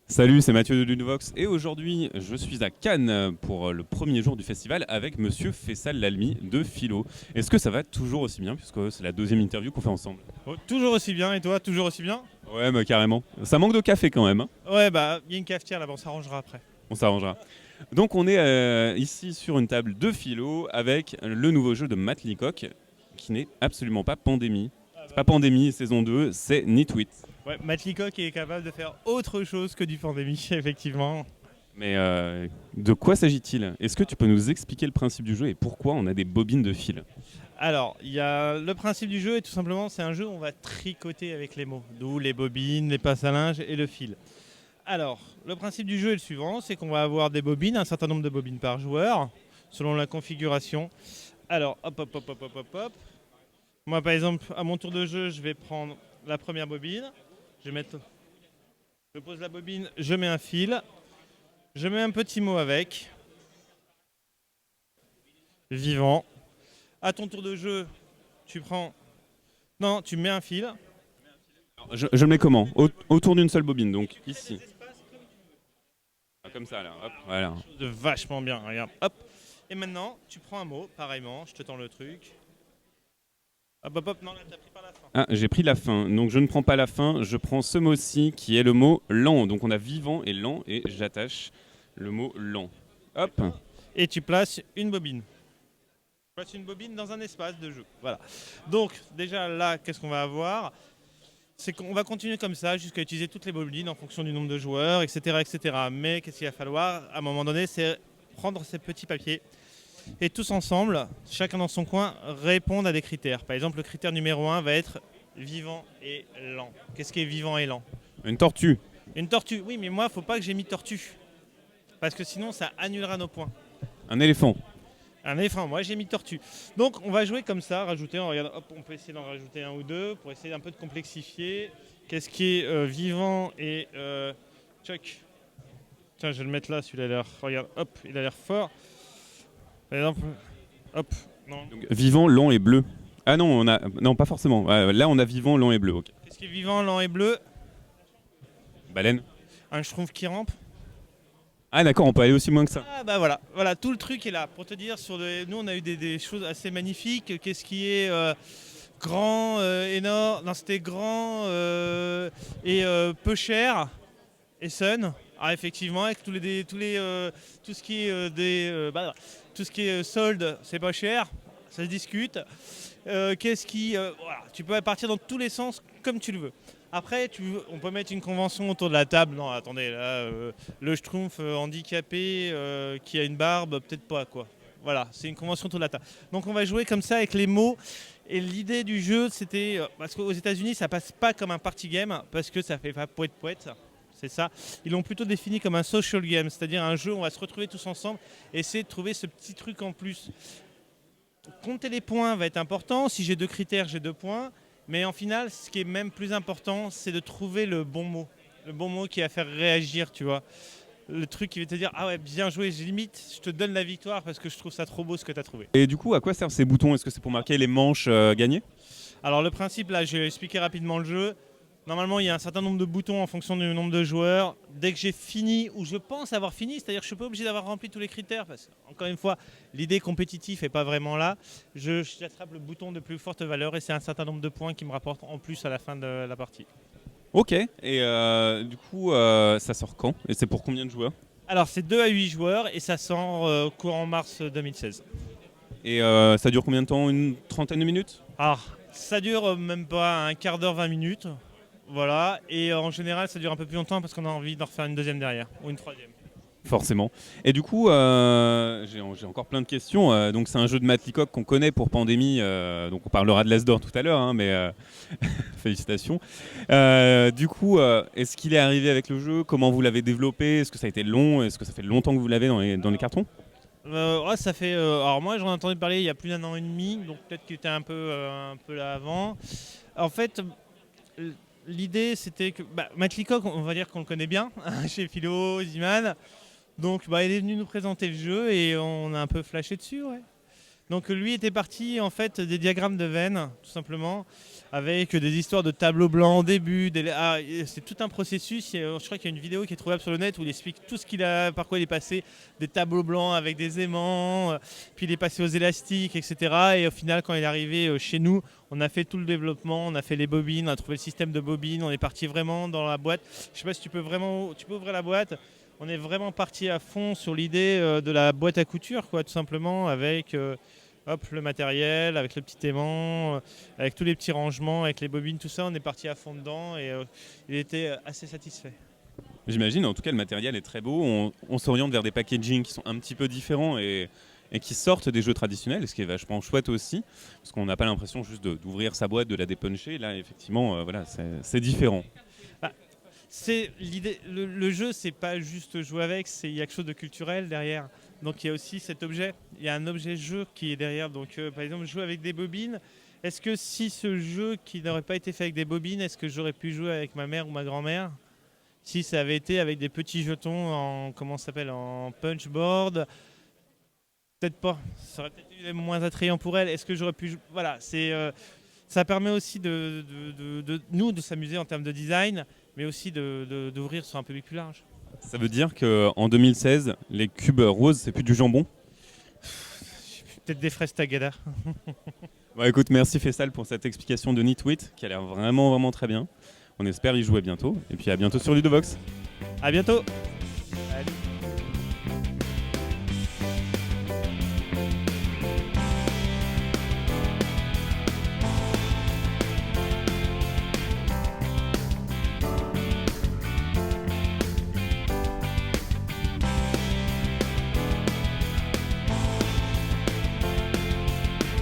Salut, c'est Mathieu de Lunovox et aujourd'hui je suis à Cannes pour le premier jour du festival avec Monsieur Fessal Lalmi de Philo. Est-ce que ça va toujours aussi bien puisque c'est la deuxième interview qu'on fait ensemble? Oh, toujours aussi bien, et toi, toujours aussi bien? Ouais, mais carrément. Ça manque de café quand même, hein. Ouais, bah, il y a une cafetière là-bas, on s'arrangera après. On s'arrangera. Donc on est ici sur une table de philo avec le nouveau jeu de Matt Leacock qui n'est absolument pas Pandémie. C'est pas Pandémie saison 2, c'est Nitwit. Ouais, Matt Leacock est capable de faire autre chose que du pandémie, effectivement. Mais de quoi s'agit-il? Est-ce que tu peux nous expliquer le principe du jeu et pourquoi on a des bobines de fil? Alors, il y a le principe du jeu, et tout simplement, c'est un jeu où on va tricoter avec les mots, d'où les bobines, les pinces à linge et le fil. Alors, le principe du jeu est le suivant, c'est qu'on va avoir des bobines, un certain nombre de bobines par joueur, selon la configuration. Alors, hop, hop, hop, hop, hop, hop, hop. Moi, par exemple, à mon tour de jeu, je vais prendre la première bobine. Je pose la bobine, je mets un fil, je mets un petit mot avec, vivant. À ton tour de jeu, tu prends... Non, tu mets un fil. Je le mets comment? Autour d'une seule bobine, donc ici. Ah, comme ça là, hop, voilà. De vachement bien, regarde. Hop. Et maintenant, tu prends un mot, pareillement, je te tends le truc. Hop, hop, hop, non, là, t'as pris par la fin. Ah, j'ai pris la fin, donc je ne prends pas la fin, je prends ce mot-ci qui est le mot lent. Donc on a vivant et lent et j'attache le mot lent. Hop. Et tu places une bobine. Tu places une bobine dans un espace de jeu. Voilà. Donc, déjà là, qu'est-ce qu'on va avoir? C'est qu'on va continuer comme ça jusqu'à utiliser toutes les bobines en fonction du nombre de joueurs, etc. etc. Mais qu'est-ce qu'il va falloir à un moment donné, c'est prendre ces petits papiers et tous ensemble, chacun dans son coin, répondre à des critères. Par exemple, le critère numéro 1 va être vivant et lent. Qu'est-ce qui est vivant et lent? Une tortue. Une tortue. Oui, mais moi, il ne faut pas que j'ai mis tortue. Parce que sinon, ça annulera nos points. Un éléphant. Un éléphant, moi j'ai mis tortue. Donc on va jouer comme ça, rajouter, regarde, hop, on peut essayer d'en rajouter un ou deux pour essayer un peu de complexifier. Qu'est-ce qui est vivant et Chuck. Tiens, je vais le mettre là, celui-là a l'air. Regarde, hop, il a l'air fort. Par exemple, hop, non. Donc, vivant, lent et bleu. Ah non, on a non pas forcément. Ouais, là on a vivant, lent et bleu. Ok. Qu'est-ce qui est vivant, lent et bleu? Baleine. Un schtroumpf qui rampe. Ah d'accord, on peut aller aussi moins que ça. Ah bah voilà, voilà, tout le truc est là. Pour te dire, nous on a eu des choses assez magnifiques. Qu'est-ce qui est grand, énorme? Non, c'était grand et peu cher. Et Sun. Ah effectivement, avec tout ce qui est tout ce qui est solde, c'est pas cher, ça se discute. Voilà, tu peux partir dans tous les sens comme tu le veux. Après, on peut mettre une convention autour de la table. Non, attendez, là, le schtroumpf handicapé qui a une barbe, peut-être pas, quoi. Voilà, c'est une convention autour de la table. Donc on va jouer comme ça avec les mots. Et l'idée du jeu, c'était... parce qu'aux États-Unis, ça passe pas comme un party game, parce que ça fait pas poète-poète. C'est ça. Ils l'ont plutôt défini comme un social game, c'est-à-dire un jeu où on va se retrouver tous ensemble et essayer de trouver ce petit truc en plus. Compter les points va être important. Si j'ai deux critères, j'ai 2 points. Mais en final, ce qui est même plus important, c'est de trouver le bon mot. Le bon mot qui va faire réagir, tu vois. Le truc qui va te dire, ah ouais, bien joué, limite, je te donne la victoire parce que je trouve ça trop beau ce que tu as trouvé. Et du coup, à quoi servent ces boutons? Est-ce que c'est pour marquer les manches gagnées? Alors le principe, là, je vais expliquer rapidement le jeu. Normalement, il y a un certain nombre de boutons en fonction du nombre de joueurs. Dès que j'ai fini, ou je pense avoir fini, c'est-à-dire que je ne suis pas obligé d'avoir rempli tous les critères, parce que, encore une fois, l'idée compétitive n'est pas vraiment là. J'attrape le bouton de plus forte valeur et c'est un certain nombre de points qui me rapportent en plus à la fin de la partie. Ok. Et du coup, ça sort quand? Et c'est pour combien de joueurs? Alors, c'est 2 à 8 joueurs et ça sort courant mars 2016. Et ça dure combien de temps? Une trentaine de minutes? Ah, ça dure même pas un quart d'heure, 20 minutes. Voilà, et en général, ça dure un peu plus longtemps parce qu'on a envie d'en refaire une deuxième derrière, ou une troisième. Forcément. Et du coup, j'ai encore plein de questions. Donc c'est un jeu de Matt Leacock qu'on connaît pour Pandémie. Donc on parlera de l'As d'Or tout à l'heure, hein, mais félicitations. Du coup, est-ce qu'il est arrivé avec le jeu? Comment vous l'avez développé? Est-ce que ça a été long? Est-ce que ça fait longtemps que vous l'avez dans les cartons? Ouais, ça fait. Alors moi, j'en ai entendu parler il y a plus d'un an et demi, donc peut-être qu'il était un peu là avant. En fait, l'idée c'était que Matt Leacock, on va dire qu'on le connaît bien chez Philo, Ziman. Donc il est venu nous présenter le jeu et on a un peu flashé dessus, ouais. Donc lui était parti en fait des diagrammes de veines, tout simplement, avec des histoires de tableaux blancs au début. C'est tout un processus. Je crois qu'il y a une vidéo qui est trouvable sur le net où il explique tout ce qu'il a, par quoi il est passé, des tableaux blancs avec des aimants, puis il est passé aux élastiques, etc. Et au final, quand il est arrivé chez nous, on a fait tout le développement, on a fait les bobines, on a trouvé le système de bobines, on est parti vraiment dans la boîte. Je sais pas si tu peux ouvrir la boîte. On est vraiment parti à fond sur l'idée de la boîte à couture, quoi, tout simplement, avec le matériel, avec le petit aimant, avec tous les petits rangements, avec les bobines, tout ça. On est parti à fond dedans et il était assez satisfait. J'imagine, en tout cas, le matériel est très beau. On s'oriente vers des packaging qui sont un petit peu différents et qui sortent des jeux traditionnels, ce qui est vachement chouette aussi, parce qu'on n'a pas l'impression juste d'ouvrir sa boîte, de la dépuncher. Là, effectivement, voilà, c'est différent. Bah, c'est l'idée. Le jeu, c'est pas juste jouer avec, il y a quelque chose de culturel derrière. Donc il y a aussi cet objet. Il y a un objet jeu qui est derrière. Donc par exemple, jouer avec des bobines. Est-ce que si ce jeu qui n'aurait pas été fait avec des bobines, est-ce que j'aurais pu jouer avec ma mère ou ma grand-mère? Si ça avait été avec des petits jetons en punchboard, peut-être pas. Ça aurait peut-être été moins attrayant pour elle. Est-ce que j'aurais pu... Voilà, ça permet aussi de nous de s'amuser en termes de design, mais aussi d'ouvrir sur un public plus large. Ça veut dire qu'en 2016, les cubes roses, c'est plus du jambon? Peut-être des fraises tagada. Bon, écoute, merci Fessal pour cette explication de Nitwit qui a l'air vraiment, vraiment très bien. On espère y jouer bientôt. Et puis à bientôt sur Ludovox. À bientôt.